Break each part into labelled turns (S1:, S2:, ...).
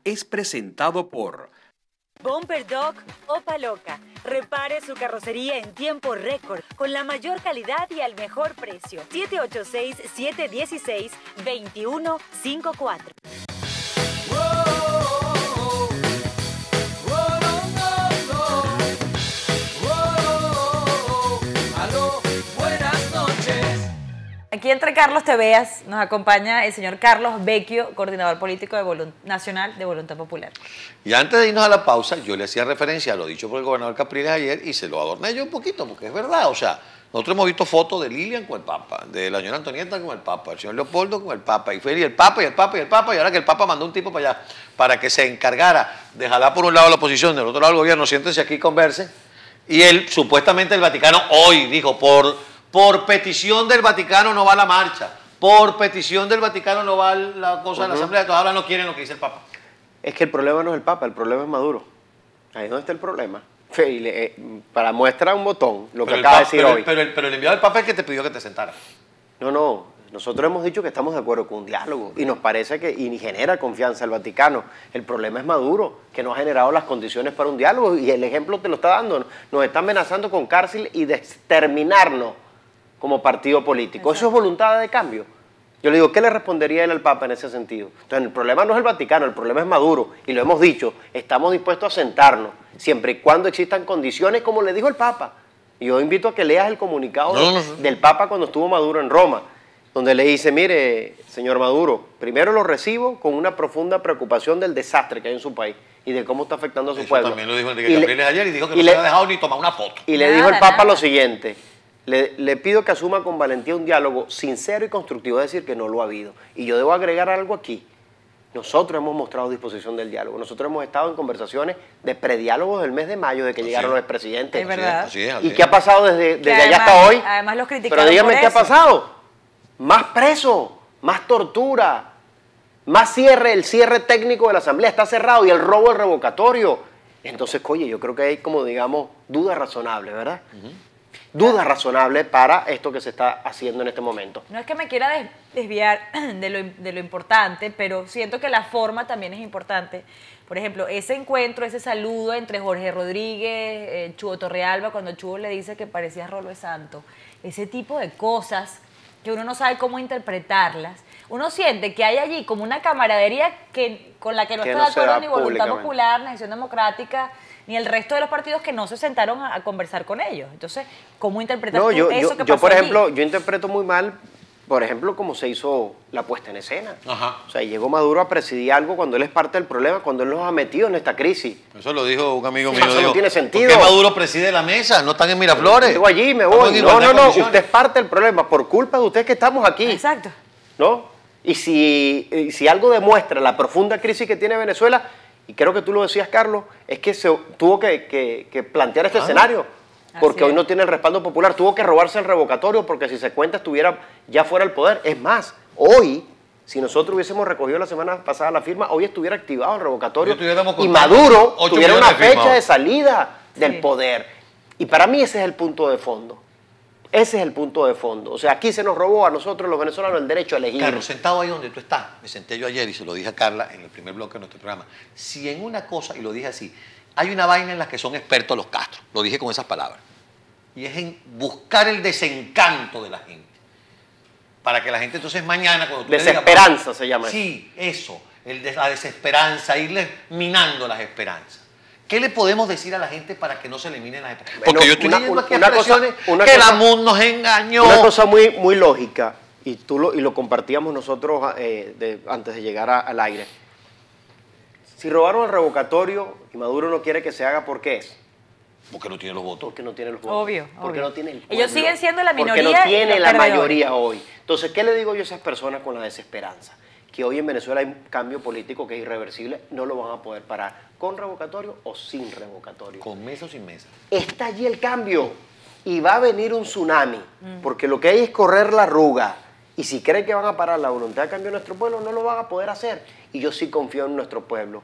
S1: Es presentado por
S2: Bumper Dog Opa Loca. Repare su carrocería en tiempo récord con la mayor calidad y al mejor precio. 786-716-2154.
S3: Aquí entre Carlos Teveas nos acompaña el señor Carlos Vecchio, coordinador político nacional de Voluntad Popular.
S4: Y antes de irnos a la pausa, yo le hacía referencia a lo dicho por el gobernador Capriles ayer y se lo adorné yo un poquito, porque es verdad. O sea, nosotros hemos visto fotos de Lilian con el Papa, de la señora Antonieta con el Papa, del señor Leopoldo con el Papa, y Feli, el Papa, y el Papa, y el Papa, y ahora que el Papa mandó un tipo para allá para que se encargara de jalar por un lado la oposición, del otro lado el gobierno, siéntense aquí y conversen. Y él, supuestamente el Vaticano, hoy dijo, por petición del Vaticano no va a la marcha, por petición del Vaticano no va la cosa de la Asamblea, entonces ahora no quieren lo que dice el Papa.
S5: Es que el problema no es el Papa, el problema es Maduro. Ahí es donde está el problema. Para muestra un botón, lo que acaba de decir hoy.
S4: Pero el enviado del Papa es que te pidió que te sentaras.
S5: No, nosotros hemos dicho que estamos de acuerdo con un diálogo y nos parece que y genera confianza el Vaticano. El problema es Maduro, que no ha generado las condiciones para un diálogo y el ejemplo te lo está dando. Nos está amenazando con cárcel y de exterminarnos como partido político. Exacto. Eso es voluntad de cambio. Yo le digo, ¿qué le respondería él al Papa en ese sentido? Entonces, el problema no es el Vaticano, el problema es Maduro. Y lo hemos dicho, estamos dispuestos a sentarnos, siempre y cuando existan condiciones, como le dijo el Papa. Y yo invito a que leas el comunicado del Papa cuando estuvo Maduro en Roma, donde le dice, mire, señor Maduro, primero lo recibo con una profunda preocupación del desastre que hay en su país y de cómo está afectando a su pueblo.
S4: También lo dijo Enrique Capriles ayer y dijo que no se había dejado ni tomar una foto.
S5: Y le dijo el Papa lo siguiente. Le pido que asuma con valentía un diálogo sincero y constructivo, es decir, que no lo ha habido. Y yo debo agregar algo aquí. Nosotros hemos mostrado disposición del diálogo. Nosotros hemos estado en conversaciones de prediálogos del mes de mayo, de que llegaron los expresidentes.
S3: Es verdad.
S4: Así es.
S5: ¿Y qué ha pasado desde
S3: además,
S5: allá hasta hoy?
S3: Además los criticaron.
S5: Pero dígame
S3: por
S5: qué ha
S3: eso.
S5: pasado. Más presos, más tortura, más el cierre técnico de la Asamblea está cerrado y el robo del revocatorio. Entonces, oye, yo creo que hay como, digamos, duda razonable, ¿verdad? Duda razonable para esto que se está haciendo en este momento.
S3: No es que me quiera desviar de lo importante, pero siento que la forma también es importante. Por ejemplo, ese encuentro, ese saludo entre Jorge Rodríguez, Chugo Torrealba, cuando Chugo le dice que parecía Rolo de Santo, ese tipo de cosas que uno no sabe cómo interpretarlas. Uno siente que hay allí como una camaradería con la que no está de acuerdo ni Voluntad Popular, ni Acción Democrática, ni el resto de los partidos que no se sentaron a conversar con ellos. Entonces, ¿cómo interpretar eso que pasó
S5: por ejemplo,
S3: allí?
S5: yo interpreto muy mal, por ejemplo, cómo se hizo la puesta en escena.
S4: Ajá.
S5: O sea, llegó Maduro a presidir algo cuando él es parte del problema, cuando él nos ha metido en esta crisis.
S4: Eso lo dijo un amigo mío.
S5: Eso no tiene sentido.
S4: ¿Por qué Maduro preside la mesa? No están en Miraflores.
S5: Llego allí, me voy. No, usted es parte del problema. Por culpa de usted que estamos aquí.
S3: Exacto.
S5: ¿No? Y si algo demuestra la profunda crisis que tiene Venezuela, y creo que tú lo decías, Carlos, es que se tuvo que plantear este escenario, porque hoy no tiene el respaldo popular, tuvo que robarse el revocatorio, porque si se cuenta estuviera ya fuera del poder. Es más, hoy, si nosotros hubiésemos recogido la semana pasada la firma, hoy estuviera activado el revocatorio y Maduro tuviera una fecha de salida del poder. Y para mí ese es el punto de fondo. Ese es el punto de fondo. O sea, aquí se nos robó a nosotros los venezolanos el derecho a elegir.
S4: Carlos, sentado ahí donde tú estás, me senté yo ayer y se lo dije a Carla en el primer bloque de nuestro programa. Si en una cosa, y lo dije así, hay una vaina en la que son expertos los Castro, lo dije con esas palabras, y es en buscar el desencanto de la gente. Para que la gente entonces mañana, cuando tú
S5: Desesperanza se llama eso.
S4: Sí, eso, la desesperanza, irles minando las esperanzas. ¿Qué le podemos decir a la gente para que no se eliminen las esperanzas? Porque yo estoy leyendo aquí expresiones que la MUD nos engañó.
S5: Una cosa muy lógica, y lo compartíamos nosotros antes de llegar al aire. Si robaron el revocatorio y Maduro no quiere que se haga, ¿por qué es?
S4: Porque no tiene los votos.
S5: Porque no tiene los votos.
S3: Obvio.
S5: Porque no tiene el pueblo.
S3: Ellos siguen siendo la minoría.
S5: Porque no tiene la
S3: perdedores.
S5: mayoría hoy. Entonces, ¿qué le digo yo a esas personas con la desesperanza? Que hoy en Venezuela hay un cambio político que es irreversible, no lo van a poder parar, con revocatorio o sin revocatorio.
S4: Con mesa o sin mesa.
S5: Está allí el cambio y va a venir un tsunami, porque lo que hay es correr la arruga. Y si creen que van a parar la voluntad de cambio de nuestro pueblo, no lo van a poder hacer. Y yo sí confío en nuestro pueblo.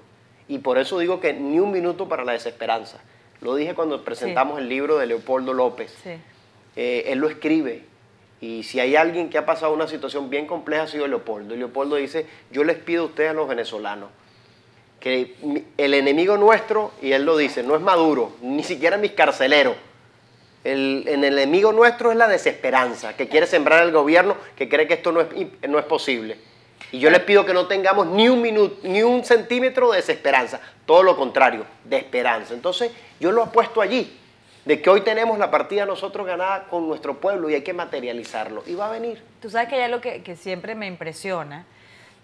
S5: Y por eso digo que ni un minuto para la desesperanza. Lo dije cuando presentamos el libro de Leopoldo López.
S3: Sí.
S5: Él lo escribe. Y si hay alguien que ha pasado una situación bien compleja ha sido Leopoldo. Y Leopoldo dice, yo les pido a ustedes, a los venezolanos, que el enemigo nuestro, y él lo dice, no es Maduro, ni siquiera mis carceleros. El enemigo nuestro es la desesperanza, que quiere sembrar el gobierno, que cree que esto no es posible. Y yo les pido que no tengamos ni un minuto, ni un centímetro de desesperanza, todo lo contrario, de esperanza. Entonces, yo lo apuesto allí, de que hoy tenemos la partida nosotros ganada con nuestro pueblo y hay que materializarlo, y va a venir.
S3: Tú sabes que hay algo que siempre me impresiona,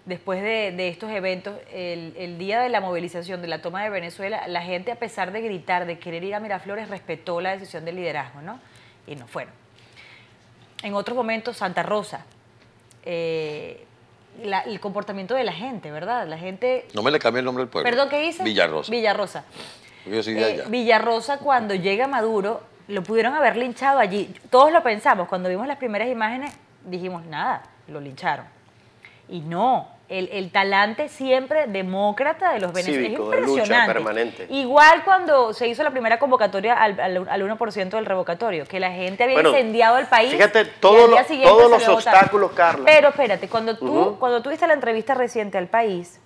S3: después de estos eventos, el día de la movilización, de la toma de Venezuela, la gente, a pesar de gritar, de querer ir a Miraflores, respetó la decisión del liderazgo, ¿no? Y no fueron. En otros momentos, Santa Rosa, el comportamiento de la gente, ¿verdad? La gente...
S4: No me le cambie el nombre del pueblo.
S3: ¿Perdón, qué dice?
S4: Villarrosa.
S3: Villarrosa.
S4: Porque yo soy de allá.
S3: Villarrosa, cuando llega Maduro, lo pudieron haber linchado allí. Todos lo pensamos. Cuando vimos las primeras imágenes, dijimos, nada, lo lincharon. Y no, el talante siempre demócrata de los venezolanos.
S5: Cívico,
S3: es
S5: de lucha
S3: impresionante.
S5: permanente.
S3: Igual cuando se hizo la primera convocatoria al 1% del revocatorio, que la gente había incendiado el país.
S5: Fíjate,
S3: y al
S5: todos
S3: día siguiente
S5: los
S3: salió a votar.
S5: obstáculos, Carla.
S3: Pero espérate, cuando tú viste la entrevista reciente al País,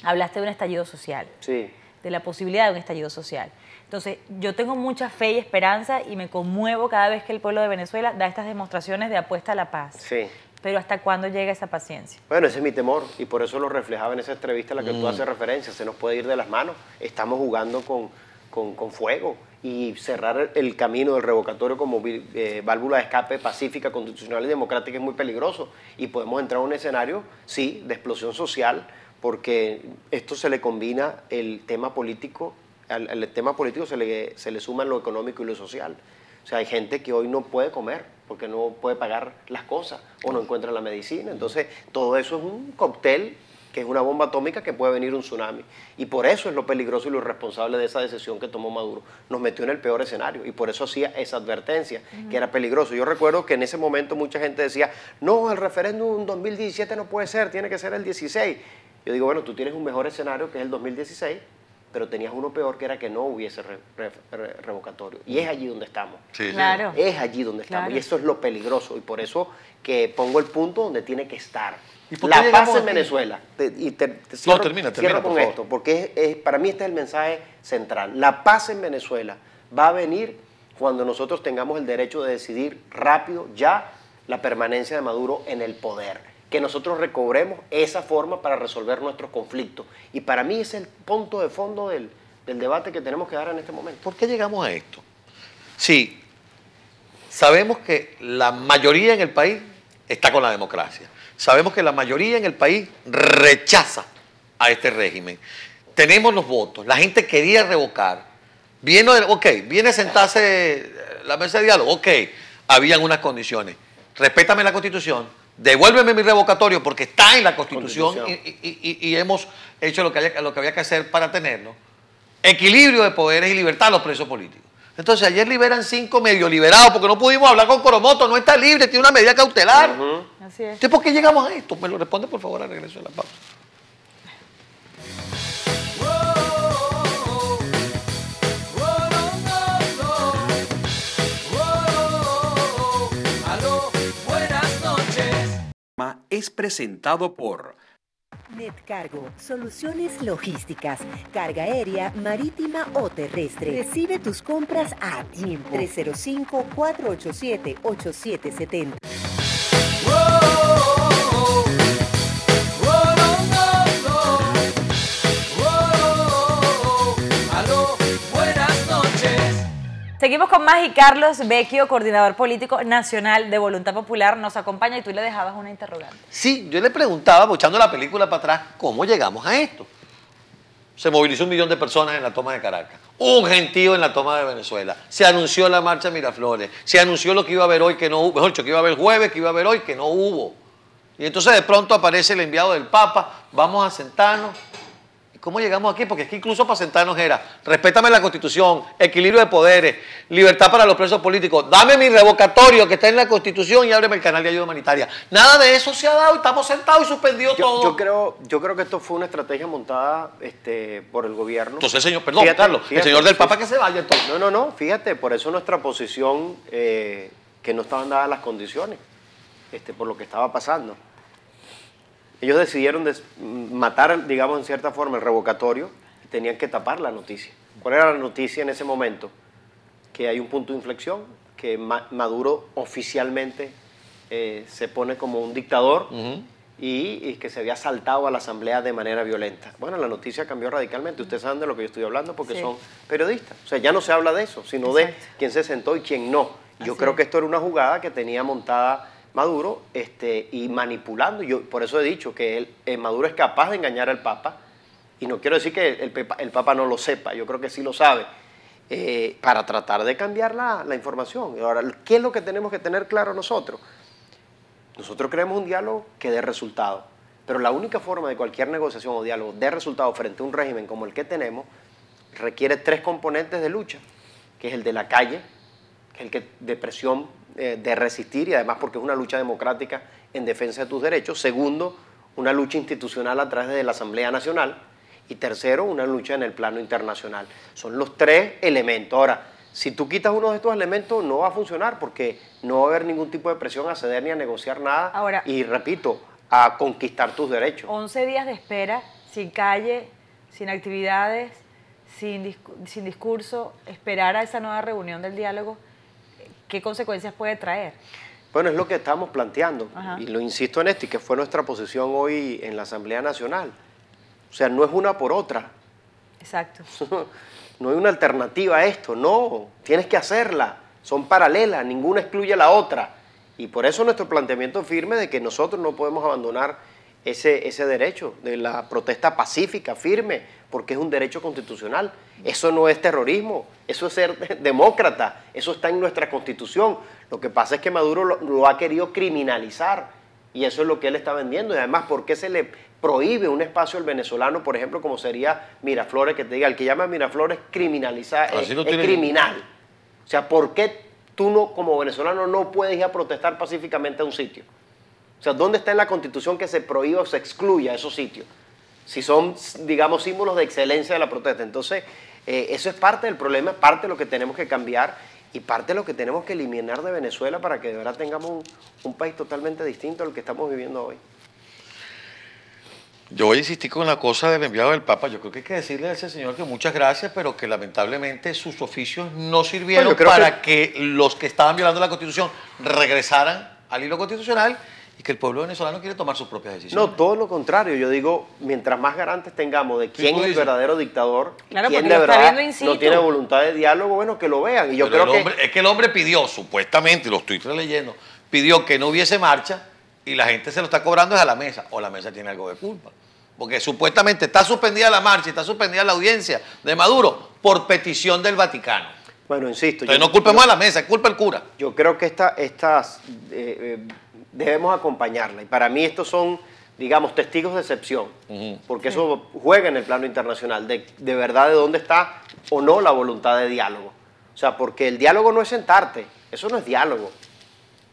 S3: hablaste de un estallido social.
S5: Sí.
S3: De la posibilidad de un estallido social. Entonces, yo tengo mucha fe y esperanza y me conmuevo cada vez que el pueblo de Venezuela da estas demostraciones de apuesta a la paz.
S5: Sí.
S3: Pero ¿hasta cuándo llega esa paciencia?
S5: Bueno, ese es mi temor y por eso lo reflejaba en esa entrevista a la que tú haces referencia. Se nos puede ir de las manos. Estamos jugando con fuego y cerrar el camino del revocatorio como válvula de escape pacífica, constitucional y democrática es muy peligroso. Y podemos entrar a un escenario, sí, de explosión social, porque esto se le combina el tema político, al tema político se le suma lo económico y lo social. O sea, hay gente que hoy no puede comer porque no puede pagar las cosas o no encuentra la medicina. Entonces, todo eso es un cóctel que es una bomba atómica que puede venir un tsunami. Y por eso es lo peligroso y lo irresponsable de esa decisión que tomó Maduro. Nos metió en el peor escenario y por eso hacía esa advertencia, que era peligroso. Yo recuerdo que en ese momento mucha gente decía, no, el referéndum 2017 no puede ser, tiene que ser el 16. Yo digo, bueno, tú tienes un mejor escenario que es el 2016, pero tenías uno peor, que era que no hubiese revocatorio. Y es allí donde estamos.
S4: Sí,
S3: Claro.
S5: Es allí donde estamos.
S3: Claro.
S5: Y eso es lo peligroso. Y por eso que pongo el punto donde tiene que estar.
S4: ¿Y por qué
S5: La paz
S4: llegamos
S5: en
S4: aquí?
S5: Venezuela.
S4: No, termina,
S5: cierro
S4: por
S5: con
S4: favor.
S5: esto, porque para mí este es el mensaje central. La paz en Venezuela va a venir cuando nosotros tengamos el derecho de decidir rápido ya la permanencia de Maduro en el poder. Que nosotros recobremos esa forma para resolver nuestros conflictos. Y para mí ese es el punto de fondo del debate que tenemos que dar en este momento.
S4: ¿Por qué llegamos a esto? Sí, sabemos que la mayoría en el país está con la democracia. Sabemos que la mayoría en el país rechaza a este régimen. Tenemos los votos, la gente quería revocar. Viene a sentarse la mesa de diálogo, habían unas condiciones. Respétame la Constitución, devuélveme mi revocatorio porque está en la Constitución. Y hemos hecho lo que había que hacer para tenerlo. Equilibrio de poderes y libertad a los presos políticos. Entonces ayer liberan 5 medio liberados porque no pudimos hablar con Coromoto, no está libre, tiene una medida cautelar.
S3: Así es.
S4: Entonces, ¿por qué llegamos a esto? Me lo responde por favor al regreso de la pausa.
S1: Es presentado por
S6: Netcargo, soluciones logísticas, carga aérea, marítima o terrestre. Recibe tus compras a tiempo. 305-487-8770.
S3: Seguimos con más y Carlos Vecchio, coordinador político nacional de Voluntad Popular, nos acompaña y tú le dejabas una interrogante.
S4: Sí, yo le preguntaba, echando la película para atrás, ¿cómo llegamos a esto? Se movilizó 1 millón de personas en la toma de Caracas, un gentío en la toma de Venezuela, se anunció la marcha Miraflores, se anunció lo que iba a haber hoy que no hubo, mejor dicho, que iba a haber jueves, que iba a haber hoy que no hubo. Y entonces de pronto aparece el enviado del Papa, vamos a sentarnos. ¿Cómo llegamos aquí? Porque es que incluso para sentarnos era, respétame la Constitución, equilibrio de poderes, libertad para los presos políticos, dame mi revocatorio que está en la Constitución y ábreme el canal de ayuda humanitaria. Nada de eso se ha dado y estamos sentados y suspendido todo.
S5: Yo creo que esto fue una estrategia montada por el gobierno.
S4: Entonces, Carlos, el señor del Papa que se vaya entonces.
S5: No, fíjate, por eso nuestra posición, que no estaban dadas las condiciones, por lo que estaba pasando. Ellos decidieron matar, digamos, en cierta forma, el revocatorio y tenían que tapar la noticia. ¿Cuál era la noticia en ese momento? Que hay un punto de inflexión, que Maduro oficialmente se pone como un dictador y que se había saltado a la asamblea de manera violenta. Bueno, la noticia cambió radicalmente. Ustedes saben de lo que yo estoy hablando porque son periodistas. O sea, ya no se habla de eso, sino de quién se sentó y quién no. Yo creo que esto era una jugada que tenía montada Maduro y manipulando. Yo por eso he dicho que Maduro es capaz de engañar al Papa, y no quiero decir que el Papa no lo sepa, yo creo que sí lo sabe, para tratar de cambiar la información. Ahora, ¿qué es lo que tenemos que tener claro nosotros? Nosotros queremos un diálogo que dé resultado, pero la única forma de cualquier negociación o diálogo dé resultado frente a un régimen como el que tenemos requiere 3 componentes de lucha, que es el de la calle, que es el de presión, de resistir, y además porque es una lucha democrática en defensa de tus derechos. Segundo, una lucha institucional a través de la Asamblea Nacional. Y tercero, una lucha en el plano internacional. Son los 3 elementos. Ahora, si tú quitas uno de estos elementos, no va a funcionar porque no va a haber ningún tipo de presión a ceder ni a negociar nada.
S3: Ahora,
S5: y repito, a conquistar tus derechos.
S3: 11 días de espera, sin calle, sin actividades, sin discurso, esperar a esa nueva reunión del diálogo, ¿qué consecuencias puede traer?
S5: Bueno, es lo que estamos planteando.
S3: Ajá.
S5: Y lo insisto en esto, y que fue nuestra posición hoy en la Asamblea Nacional. O sea, no es una por otra.
S3: Exacto.
S5: No hay una alternativa a esto, no, tienes que hacerla, son paralelas, ninguna excluye a la otra. Y por eso nuestro planteamiento firme de que nosotros no podemos abandonar ese derecho de la protesta pacífica, firme, porque es un derecho constitucional. Eso no es terrorismo, eso es ser demócrata, eso está en nuestra Constitución. Lo que pasa es que Maduro lo ha querido criminalizar, y eso es lo que él está vendiendo. Y además, ¿por qué se le prohíbe un espacio al venezolano, por ejemplo, como sería Miraflores, que te diga, el que llama Miraflores criminalizar, es criminal? O sea, ¿por qué tú no, como venezolano, no puedes ir a protestar pacíficamente a un sitio? O sea, ¿dónde está en la Constitución que se prohíba o se excluya esos sitios? Si son, digamos, símbolos de excelencia de la protesta. Entonces, eso es parte del problema, es parte de lo que tenemos que cambiar y parte de lo que tenemos que eliminar de Venezuela para que de verdad tengamos un país totalmente distinto al que estamos viviendo hoy.
S4: Yo voy a insistir con la cosa del enviado del Papa. Yo creo que hay que decirle a ese señor que muchas gracias, pero que lamentablemente sus oficios no sirvieron para que los que estaban violando la Constitución regresaran al hilo constitucional y que el pueblo venezolano quiere tomar sus propias decisiones.
S5: No, todo lo contrario. Yo digo, mientras más garantes tengamos de quién es el verdadero dictador,
S3: claro,
S5: quién de verdad no tiene
S3: situ.
S5: voluntad de diálogo, bueno, que lo vean. Y yo creo
S4: es que el hombre pidió, supuestamente, y lo estoy leyendo, pidió que no hubiese marcha y la gente se lo está cobrando es a la mesa, o la mesa tiene algo de culpa. Porque supuestamente está suspendida la marcha y está suspendida la audiencia de Maduro por petición del Vaticano.
S5: Bueno, insisto.
S4: Entonces no culpemos a la mesa, es culpa del cura.
S5: Yo creo que estas debemos acompañarla. Y para mí estos son, digamos, testigos de excepción. Porque eso juega en el plano internacional, de verdad de dónde está o no la voluntad de diálogo. O sea, porque el diálogo no es sentarte, eso no es diálogo.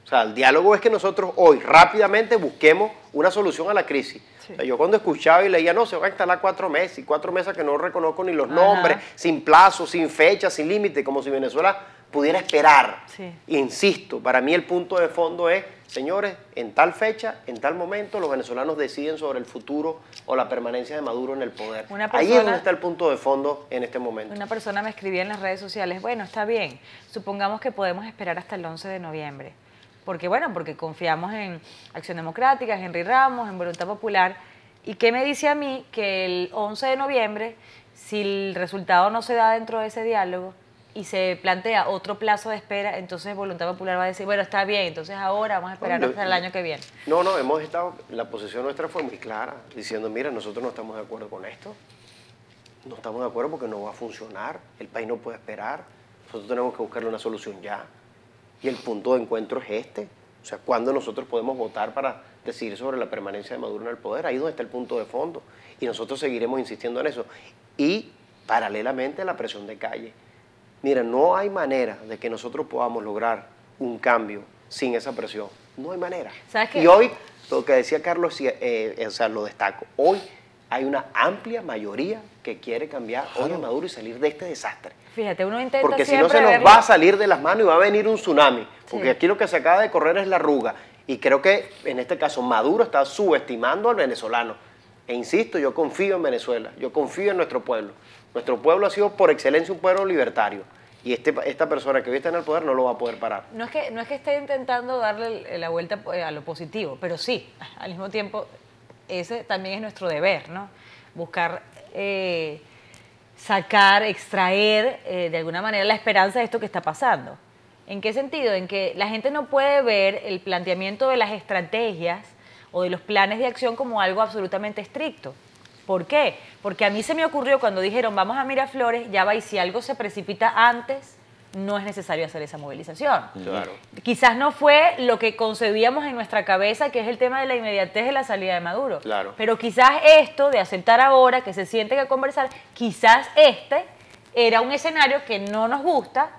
S5: O sea, el diálogo es que nosotros hoy rápidamente busquemos una solución a la crisis. Sí. O sea, yo cuando escuchaba y leía, no, se van a instalar 4 meses, y 4 meses que no reconozco ni los nombres, sin plazo, sin fecha, sin límite, como si Venezuela pudiera esperar. Sí. Insisto, para mí el punto de fondo es, señores, en tal fecha, en tal momento, los venezolanos deciden sobre el futuro o la permanencia de Maduro en el poder. Ahí es donde está el punto de fondo en este momento.
S3: Una persona me escribía en las redes sociales, bueno, está bien, supongamos que podemos esperar hasta el 11 de noviembre. Porque confiamos en Acción Democrática, en Henry Ramos, en Voluntad Popular. ¿Y qué me dice a mí? Que el 11 de noviembre, si el resultado no se da dentro de ese diálogo y se plantea otro plazo de espera, entonces Voluntad Popular va a decir, bueno, está bien, entonces ahora vamos a esperar hasta el año que viene.
S5: No, la posición nuestra fue muy clara, diciendo, mira, nosotros no estamos de acuerdo con esto. No estamos de acuerdo porque no va a funcionar, el país no puede esperar, nosotros tenemos que buscarle una solución ya. Y el punto de encuentro es este. O sea, ¿cuándo nosotros podemos votar para decidir sobre la permanencia de Maduro en el poder? Ahí es donde está el punto de fondo. Y nosotros seguiremos insistiendo en eso. Y paralelamente la presión de calle. Mira, no hay manera de que nosotros podamos lograr un cambio sin esa presión. No hay manera.
S3: ¿Sabes qué?
S5: Y hoy, lo que decía Carlos, o sea, lo destaco. Hoy hay una amplia mayoría que quiere cambiar hoy a Maduro y salir de este desastre.
S3: Fíjate, uno intenta
S5: porque si no se nos va a salir de las manos y va a venir un tsunami. Porque aquí lo que se acaba de correr es la arruga. Y creo que en este caso Maduro está subestimando al venezolano. E insisto, yo confío en Venezuela, yo confío en nuestro pueblo. Nuestro pueblo ha sido por excelencia un pueblo libertario. Y esta persona que hoy está en el poder no lo va a poder parar.
S3: No es que esté intentando darle la vuelta a lo positivo, pero sí, al mismo tiempo, ese también es nuestro deber, ¿no? Buscar sacar, extraer de alguna manera la esperanza de esto que está pasando. ¿En qué sentido? En que la gente no puede ver el planteamiento de las estrategias o de los planes de acción como algo absolutamente estricto. ¿Por qué? Porque a mí se me ocurrió cuando dijeron vamos a Miraflores, ya va, y si algo se precipita antes, no es necesario hacer esa movilización.
S5: Claro.
S3: Quizás no fue lo que concebíamos en nuestra cabeza, que es el tema de la inmediatez de la salida de Maduro.
S5: Claro.
S3: Pero quizás esto de aceptar ahora, que se siente que conversar, quizás este era un escenario que no nos gusta,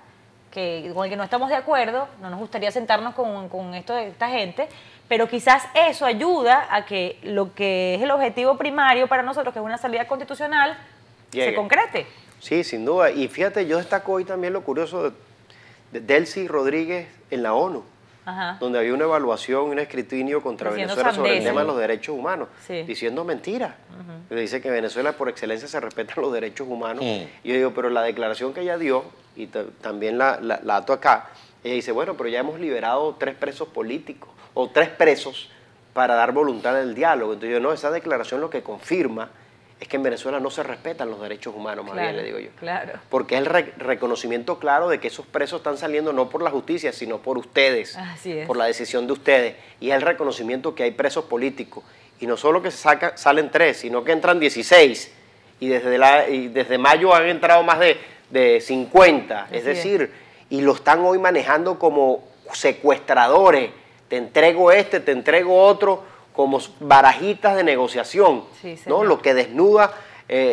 S3: con el que no estamos de acuerdo, no nos gustaría sentarnos con esto de esta gente, pero quizás eso ayuda a que lo que es el objetivo primario para nosotros, que es una salida constitucional,
S5: llegue,
S3: se concrete.
S5: Sí, sin duda. Y fíjate, yo destaco hoy también lo curioso de Delcy Rodríguez en la ONU,
S3: Ajá.
S5: donde había una evaluación, un escrutinio contra
S3: Diciendo
S5: Venezuela sobre el
S3: sandeces.
S5: tema de los derechos humanos,
S3: Sí.
S5: diciendo mentiras. Dice que en Venezuela por excelencia se respetan los derechos humanos. Y yo digo, pero la declaración que ella dio, y también la ato acá, ella dice, bueno, pero ya hemos liberado 3 presos políticos, o 3 presos para dar voluntad al diálogo. Entonces yo, no, esa declaración lo que confirma es que en Venezuela no se respetan los derechos humanos, más bien le digo yo.
S3: Claro.
S5: Porque es el reconocimiento claro de que esos presos están saliendo no por la justicia, sino por ustedes,
S3: Así es.
S5: por la decisión de ustedes. Y es el reconocimiento que hay presos políticos. Y no solo que salen 3, sino que entran 16. Y desde mayo han entrado más de 50.
S3: Así
S5: Es decir, y lo están hoy manejando como secuestradores. Te entrego te entrego otro, como barajitas de negociación,
S3: Sí,
S5: ¿no?
S3: señor.
S5: Lo que desnuda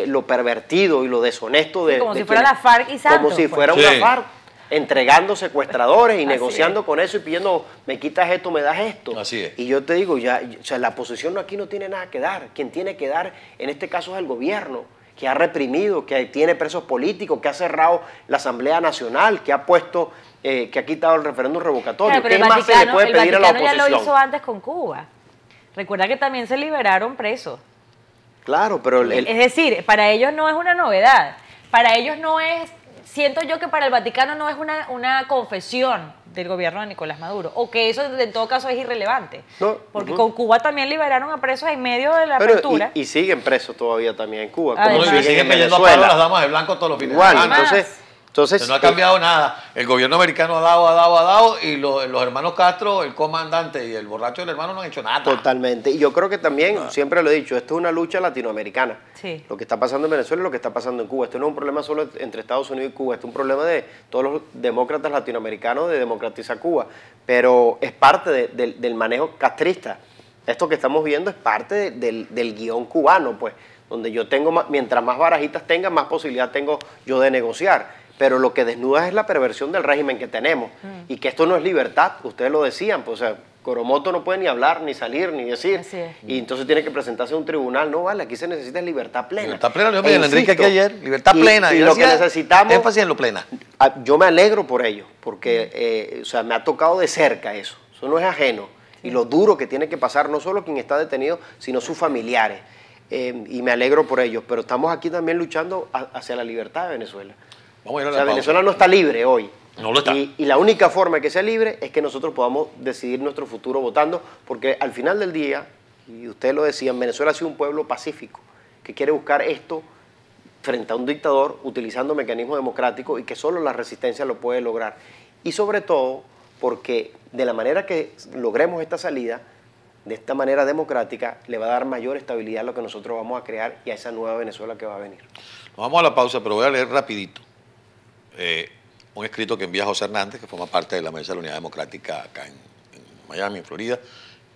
S5: lo pervertido y lo deshonesto de...
S3: Como
S5: de
S3: si fuera
S5: quienes-
S3: la FARC y Santos.
S5: Como si
S3: pues.
S5: fuera
S4: Sí.
S5: una FARC, entregando secuestradores y
S3: Así
S5: negociando
S3: es.
S5: con eso y pidiendo, me quitas esto, me das esto.
S4: Así es.
S5: Y yo te digo, o sea, la oposición aquí no tiene nada que dar. Quien tiene que dar, en este caso, es el gobierno, que ha reprimido, que tiene presos políticos, que ha cerrado la Asamblea Nacional, que ha puesto, que ha quitado el referéndum revocatorio.
S3: Claro, pero
S5: ¿Qué
S3: el
S5: más se le puede
S3: el
S5: pedir a la
S3: Vaticano ya lo hizo
S5: oposición?
S3: antes con Cuba. Recuerda que también se liberaron presos.
S5: Claro, pero
S3: Es decir, para ellos no es una novedad. Para ellos no es, siento yo que para el Vaticano no es una confesión del gobierno de Nicolás Maduro, o que eso en todo caso es irrelevante.
S5: No,
S3: Porque
S5: ujú.
S3: con Cuba también liberaron a presos en medio de la
S5: Pero
S3: apertura.
S5: y siguen presos todavía también en Cuba,
S3: Además.
S5: como
S4: No, y
S5: siguen en
S4: siguen cayendo a palo
S5: Venezuela.
S4: las damas de blanco todos los fines
S5: Igual,
S4: de semana.
S5: entonces
S4: No ha cambiado nada. El gobierno americano ha dado, y los hermanos Castro, el comandante y el borracho del hermano no han hecho nada.
S5: Totalmente. Y yo creo que también, siempre lo he dicho, esto es una lucha latinoamericana.
S3: Sí.
S5: Lo que está pasando en Venezuela y lo que está pasando en Cuba. Esto no es un problema solo entre Estados Unidos y Cuba, esto es un problema de todos los demócratas latinoamericanos de democratizar Cuba. Pero es parte del manejo castrista. Esto que estamos viendo es parte del guión cubano, pues, donde yo tengo, mientras más barajitas tenga, más posibilidad tengo yo de negociar. Pero lo que desnuda es la perversión del régimen que tenemos. Y que esto no es libertad, ustedes lo decían, pues, o sea, Coromoto no puede ni hablar, ni salir, ni decir.
S3: Así es.
S5: Y entonces tiene que presentarse a un tribunal. No vale, aquí se necesita libertad plena.
S4: Libertad plena, lo dijo
S5: E
S4: Miguel Enrique aquí
S5: insisto,
S4: ayer. Libertad plena.
S5: Y
S4: Yo
S5: lo que
S4: decía,
S5: necesitamos...
S4: énfasis en lo plena.
S5: Yo me alegro por ello, porque o sea, me ha tocado de cerca eso. Eso no es ajeno. Y lo duro que tiene que pasar, no solo quien está detenido, sino sus familiares. Y me alegro por ellos. Pero estamos aquí también luchando hacia la libertad de Venezuela.
S4: Vamos a ir a
S5: O
S4: la
S5: sea,
S4: pausa.
S5: Venezuela no está libre hoy.
S4: No lo está.
S5: Y la única forma de que sea libre es que nosotros podamos decidir nuestro futuro votando, porque al final del día, y ustedes lo decían, Venezuela ha sido un pueblo pacífico, que quiere buscar esto frente a un dictador utilizando mecanismos democráticos y que solo la resistencia lo puede lograr. Y sobre todo porque de la manera que logremos esta salida, de esta manera democrática, le va a dar mayor estabilidad a lo que nosotros vamos a crear y a esa nueva Venezuela que va a venir.
S4: Nos vamos a la pausa, pero voy a leer rapidito un escrito que envía José Hernández, que forma parte de la Mesa de la Unidad Democrática acá en Miami, en Florida,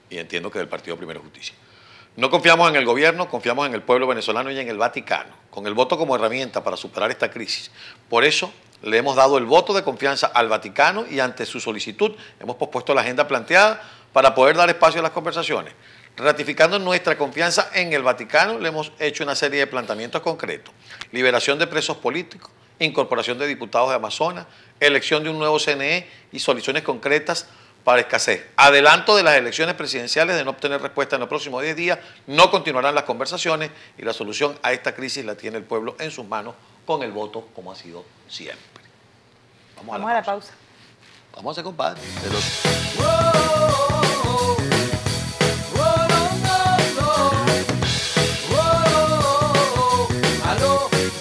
S4: y entiendo que del Partido Primera Justicia. No confiamos en el gobierno, confiamos en el pueblo venezolano y en el Vaticano, con el voto como herramienta para superar esta crisis. Por eso le hemos dado el voto de confianza al Vaticano y ante su solicitud hemos pospuesto la agenda planteada para poder dar espacio a las conversaciones. Ratificando nuestra confianza en el Vaticano, le hemos hecho una serie de planteamientos concretos. Liberación de presos políticos, incorporación de diputados de Amazonas, elección de un nuevo CNE y soluciones concretas para escasez. Adelanto de las elecciones presidenciales de no obtener respuesta en los próximos 10 días, no continuarán las conversaciones y la solución a esta crisis la tiene el pueblo en sus manos con el voto, como ha sido siempre. Vamos a la pausa. Vamos a ser compadres.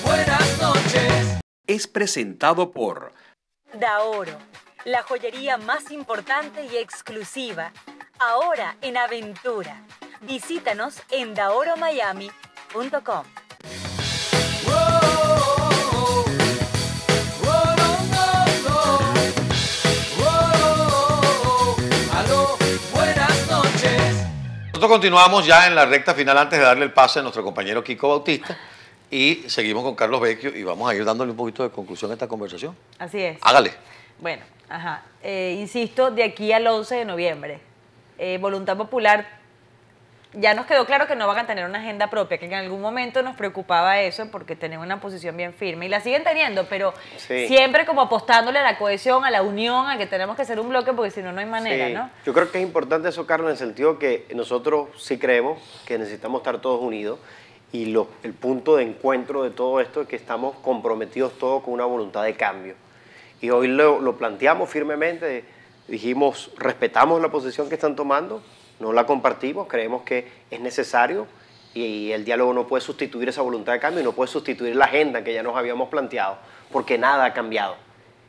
S1: Buenas noches. Es presentado por
S2: Daoro, la joyería más importante y exclusiva. Ahora en Aventura. Visítanos en daoromiami.com.
S1: Buenas noches.
S4: Nosotros continuamos ya en la recta final antes de darle el pase a nuestro compañero Kiko Bautista y seguimos con Carlos Vecchio y vamos a ir dándole un poquito de conclusión a esta conversación.
S3: Así es.
S4: Hágale.
S3: Bueno, insisto, de aquí al 11 de noviembre, Voluntad Popular, ya nos quedó claro que no van a tener una agenda propia, que en algún momento nos preocupaba eso porque tenían una posición bien firme y la siguen teniendo, pero
S5: sí,
S3: siempre como apostándole a la cohesión, a la unión, a que tenemos que ser un bloque porque si no, no hay manera,
S5: sí,
S3: ¿no?
S5: Yo creo que es importante eso, Carlos, en el sentido que nosotros sí creemos que necesitamos estar todos unidos y el punto de encuentro de todo esto es que estamos comprometidos todos con una voluntad de cambio. Y hoy lo planteamos firmemente, dijimos, respetamos la posición que están tomando, no la compartimos, creemos que es necesario y el diálogo no puede sustituir esa voluntad de cambio y no puede sustituir la agenda que ya nos habíamos planteado, porque nada ha cambiado.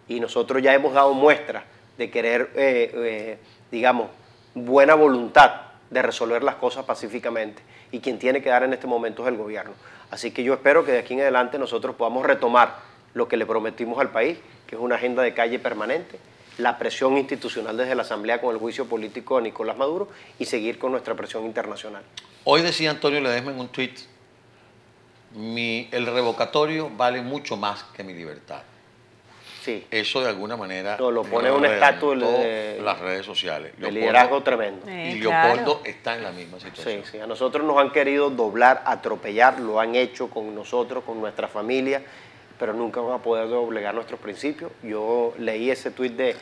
S5: Y nosotros ya hemos dado muestras de querer, digamos, buena voluntad de resolver las cosas pacíficamente y quien tiene que dar en este momento es el gobierno. Así que yo espero que de aquí en adelante nosotros podamos retomar lo que le prometimos al país, que es una agenda de calle permanente, la presión institucional desde la Asamblea con el juicio político de Nicolás Maduro y seguir con nuestra presión internacional.
S4: Hoy decía Antonio Ledesma en un tuit, el revocatorio vale mucho más que mi libertad.
S5: Sí.
S4: Eso de alguna manera
S5: lo pone un estatus
S4: de las redes sociales.
S5: De liderazgo tremendo.
S4: Y Leopoldo está en la misma situación.
S5: Sí, a nosotros nos han querido doblar, atropellar, lo han hecho con nosotros, con nuestra familia, pero nunca van a poder doblegar nuestros principios. Yo leí ese tuit de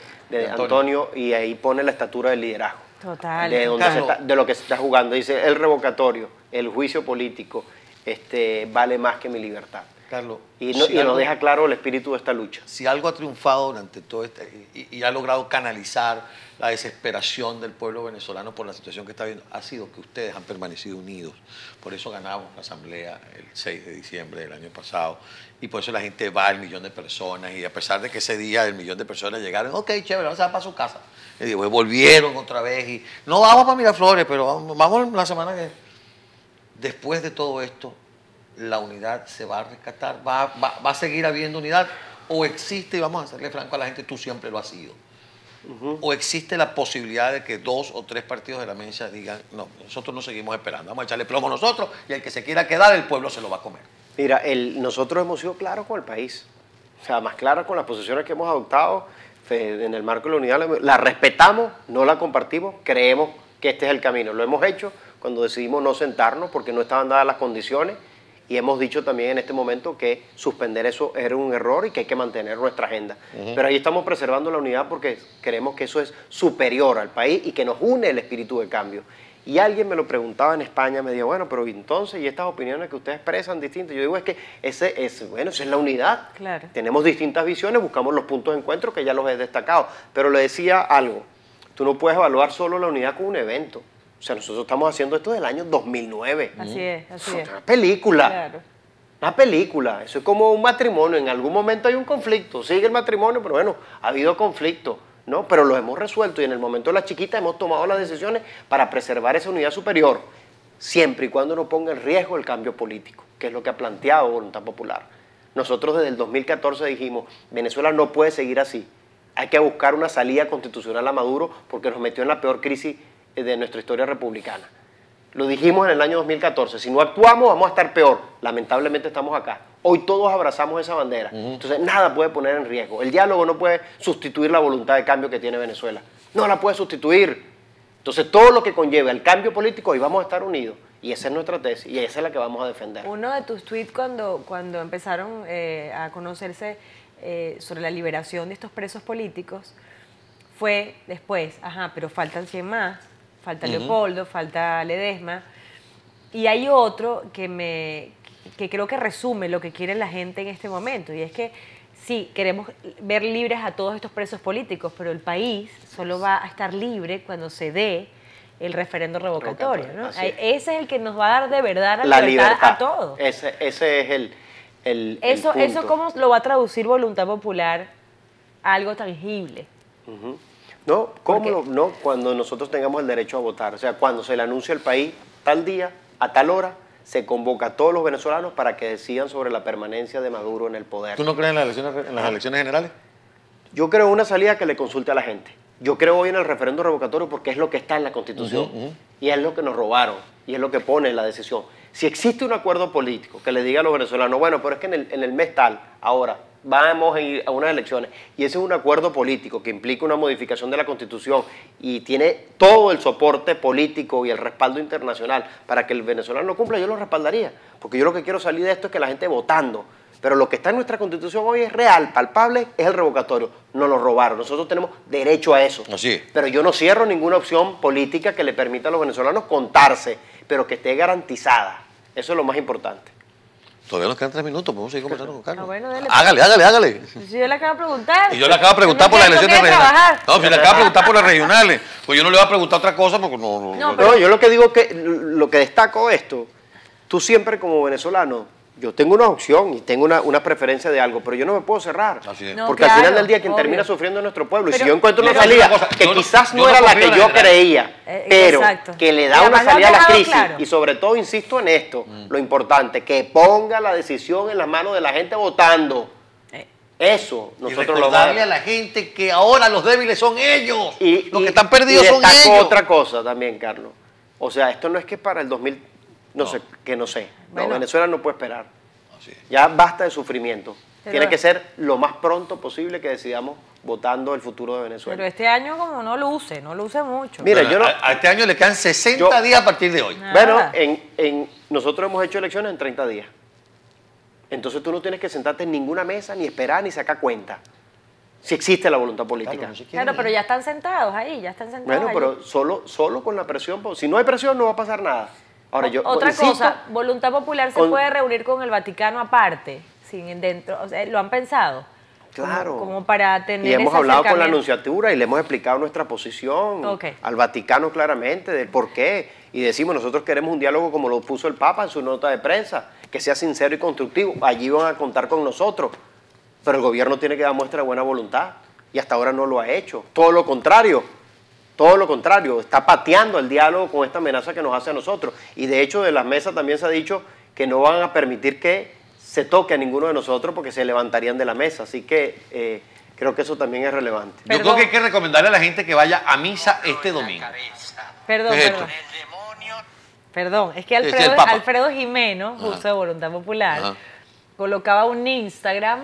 S5: Antonio y ahí pone la estatura del liderazgo.
S3: Total.
S5: De lo que se está jugando. Dice, el revocatorio, el juicio político, vale más que mi libertad.
S4: Carlos,
S5: y nos deja claro el espíritu de esta lucha.
S4: Si algo ha triunfado durante todo y ha logrado canalizar la desesperación del pueblo venezolano por la situación que está viviendo, ha sido que ustedes han permanecido unidos. Por eso ganamos la asamblea el 6 de diciembre del año pasado y por eso la gente va al 1.000.000 de personas y a pesar de que ese día el 1.000.000 de personas llegaron, ok, chévere, vamos a para su casa. Y después volvieron otra vez y no vamos para Miraflores, pero vamos la semana que... Después de todo esto, la unidad se va a rescatar, va a seguir habiendo unidad, o existe, y vamos a hacerle franco a la gente, tú siempre lo has sido, o existe la posibilidad de que 2 o 3 partidos de la mesa digan, no, nosotros no seguimos esperando, vamos a echarle plomo nosotros, y el que se quiera quedar, el pueblo se lo va a comer.
S5: Mira, nosotros hemos sido claros con el país, o sea, más claros con las posiciones que hemos adoptado en el marco de la unidad, la respetamos, no la compartimos, creemos que este es el camino, lo hemos hecho cuando decidimos no sentarnos porque no estaban dadas las condiciones. Y hemos dicho también en este momento que suspender eso era un error y que hay que mantener nuestra agenda. Pero ahí estamos preservando la unidad porque creemos que eso es superior al país y que nos une el espíritu de cambio. Y alguien me lo preguntaba en España, me dijo, bueno, pero entonces, ¿y estas opiniones que ustedes expresan distintas? Yo digo, es que esa es la unidad.
S3: Claro.
S5: Tenemos distintas visiones, buscamos los puntos de encuentro que ya los he destacado. Pero le decía algo, tú no puedes evaluar solo la unidad con un evento. O sea, nosotros estamos haciendo esto del año 2009.
S3: Así es, así es.
S5: Una película.
S3: Claro.
S5: Una película. Eso es como un matrimonio. En algún momento hay un conflicto. Sigue el matrimonio, pero bueno, ha habido conflicto, ¿no? Pero lo hemos resuelto y en el momento de la chiquita hemos tomado las decisiones para preservar esa unidad superior, siempre y cuando no ponga en riesgo el cambio político, que es lo que ha planteado Voluntad Popular. Nosotros desde el 2014 dijimos, Venezuela no puede seguir así. Hay que buscar una salida constitucional a Maduro porque nos metió en la peor crisis de nuestra historia republicana. Lo dijimos en el año 2014, si no actuamos vamos a estar peor. Lamentablemente estamos acá. Hoy todos abrazamos esa bandera. Entonces nada puede poner en riesgo. El diálogo no puede sustituir la voluntad de cambio que tiene Venezuela. No la puede sustituir. Entonces todo lo que conlleve al cambio político, hoy vamos a estar unidos. Y esa es nuestra tesis y esa es la que vamos a defender.
S3: Uno de tus tweets cuando empezaron a conocerse sobre la liberación de estos presos políticos fue después, ajá, pero faltan 100 más, falta Leopoldo, falta Ledesma, y hay otro que creo que resume lo que quiere la gente en este momento, y es que sí, queremos ver libres a todos estos presos políticos, pero el país solo va a estar libre cuando se dé el referendo revocatorio, ¿no? Ese es el que nos va a dar de verdad la libertad a todos.
S5: Ese es el
S3: Eso
S5: punto.
S3: ¿cómo lo va a traducir voluntad popular a algo tangible?
S5: No, no cuando nosotros tengamos el derecho a votar. O sea, cuando se le anuncia al país, tal día, a tal hora, se convoca a todos los venezolanos para que decidan sobre la permanencia de Maduro en el poder.
S4: ¿Tú no crees en las elecciones generales?
S5: Yo creo en una salida que le consulte a la gente. Yo creo hoy en el referendo revocatorio porque es lo que está en la Constitución y es lo que nos robaron y es lo que pone en la decisión. Si existe un acuerdo político que le diga a los venezolanos, bueno, pero es que en el mes tal, ahora, vamos a ir a unas elecciones, y ese es un acuerdo político que implica una modificación de la Constitución y tiene todo el soporte político y el respaldo internacional para que el venezolano lo cumpla, yo lo respaldaría, porque yo lo que quiero salir de esto es que la gente votando. Pero lo que está en nuestra Constitución hoy es real, palpable, es el revocatorio. Nos lo robaron. Nosotros tenemos derecho a eso.
S4: Así es.
S5: Pero yo no cierro ninguna opción política que le permita a los venezolanos contarse, pero que esté garantizada. Eso es lo más importante.
S4: Todavía nos quedan 3 minutos, podemos seguir conversando con Carlos.
S3: Ah, bueno, dale.
S4: Hágale.
S3: Si yo le acabo de preguntar.
S4: Y yo le acabo de preguntar por las elecciones regionales. No, si le acabo de preguntar por las regionales. Pues yo no le voy a preguntar otra cosa porque no.
S5: No, yo lo que digo que lo que destaco esto, tú siempre como venezolano, yo tengo una opción y tengo una preferencia de algo, pero yo no me puedo cerrar.
S4: Así es.
S3: No,
S5: Porque
S3: claro,
S5: al final del día quien
S3: obvio.
S5: termina sufriendo es nuestro pueblo. Y
S3: Pero-
S5: si yo encuentro una
S3: pero-
S5: salida
S4: Una cosa,
S5: que
S4: yo no-
S5: quizás
S4: yo
S5: no
S4: no
S5: era la
S4: confío
S5: que
S4: en la
S5: yo
S4: general.
S5: creía, pero
S3: exacto.
S5: que le
S3: Y
S5: da una
S3: además lo
S5: salida a la
S3: has dejado
S5: crisis
S3: claro.
S5: y sobre todo, insisto en esto, lo importante, que ponga la decisión en las manos de la gente votando. Eso
S4: Y
S5: nosotros lo
S4: recordarle
S5: vamos
S4: a la gente que ahora los débiles son ellos. Los que están
S5: y
S4: perdidos son
S5: destaco
S4: ellos.
S5: otra cosa también, Carlos. O sea, esto no es que para el 2000, no sé. No,
S3: Bueno.
S5: Venezuela no puede esperar.
S4: Así es.
S5: Ya basta de sufrimiento.
S3: Pero-
S5: Tiene que ser lo más pronto posible que decidamos votando el futuro de Venezuela.
S3: Pero este año como no luce mucho.
S5: Mira,
S4: Bueno,
S5: yo no-
S4: a este año le quedan 60 días a partir de hoy.
S5: Bueno,
S3: Nada.
S5: nosotros hemos hecho elecciones en 30 días. Entonces tú no tienes que sentarte en ninguna mesa, ni esperar, ni sacar cuenta. Si existe la voluntad política.
S3: Claro, pero ya están sentados ahí, ya están sentados
S5: Bueno,
S3: ahí.
S5: pero solo con la presión. Si no hay presión, no va a pasar nada. Ahora, yo
S3: Otra
S5: insisto,
S3: cosa, Voluntad Popular se
S5: con-
S3: puede reunir con el Vaticano aparte, sin dentro, o sea, ¿lo han pensado?
S5: Claro.
S3: Como para tener
S5: Y hemos
S3: ese
S5: hablado con la
S3: acercamiento.
S5: Anunciatura y le hemos explicado nuestra posición
S3: Ok.
S5: al Vaticano claramente del por qué. Y decimos, nosotros queremos un diálogo como lo puso el Papa en su nota de prensa, que sea sincero y constructivo. Allí van a contar con nosotros. Pero el gobierno tiene que dar muestra de buena voluntad. Y hasta ahora no lo ha hecho. Todo lo contrario. Está pateando el diálogo con esta amenaza que nos hace a nosotros. Y de hecho, de las mesas también se ha dicho que no van a permitir que se toque a ninguno de nosotros porque se levantarían de la mesa. Así que creo que eso también es relevante.
S4: Yo creo que hay que recomendarle a la gente que vaya a misa este domingo.
S3: Perdón,
S4: ¿Qué es
S3: perdón.
S4: esto?
S3: Perdón, es que
S4: Sí, sí, el Papa.
S3: Alfredo Jimeno, justo de Voluntad Popular,
S4: Ajá.
S3: colocaba un Instagram,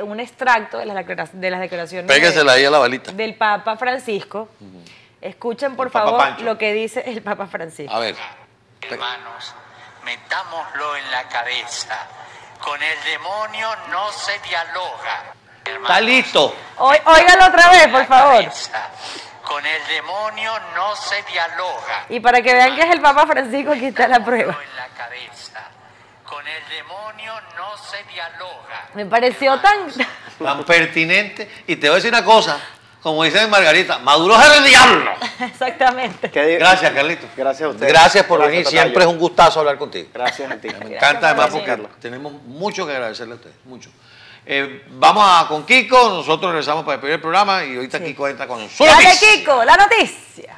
S3: un extracto de las declaraciones
S4: Péguesela ahí a la balita.
S3: del Papa Francisco. Escuchen, por
S4: El Papa
S3: favor,
S4: Pancho.
S3: lo que dice el Papa Francisco.
S4: A ver.
S7: Hermanos, metámoslo en la cabeza. Con el demonio no se dialoga.
S4: Está listo.
S3: Óigalo otra vez, por favor.
S7: Con el demonio no se dialoga.
S3: Y para que vean que es el Papa Francisco, aquí está la prueba.
S7: En la cabeza. Con el demonio no se dialoga.
S3: Me pareció tan...
S4: Tan pertinente. Y te voy a decir una cosa. Como dice Margarita, Maduro es el diablo.
S3: Exactamente.
S5: Gracias,
S4: Carlitos.
S5: Gracias a ustedes.
S4: Gracias por
S5: Gracias,
S4: venir.
S5: Tocayo.
S4: Siempre es un gustazo hablar contigo.
S5: Gracias a ti.
S4: Me encanta además
S3: por
S4: porque
S3: venir.
S4: tenemos mucho que agradecerle a ustedes. Mucho. Vamos con Kiko. Nosotros regresamos para despedir el programa y ahorita
S3: Sí.
S4: Kiko entra con su
S3: Dale,
S4: noticia.
S3: Kiko, la noticia.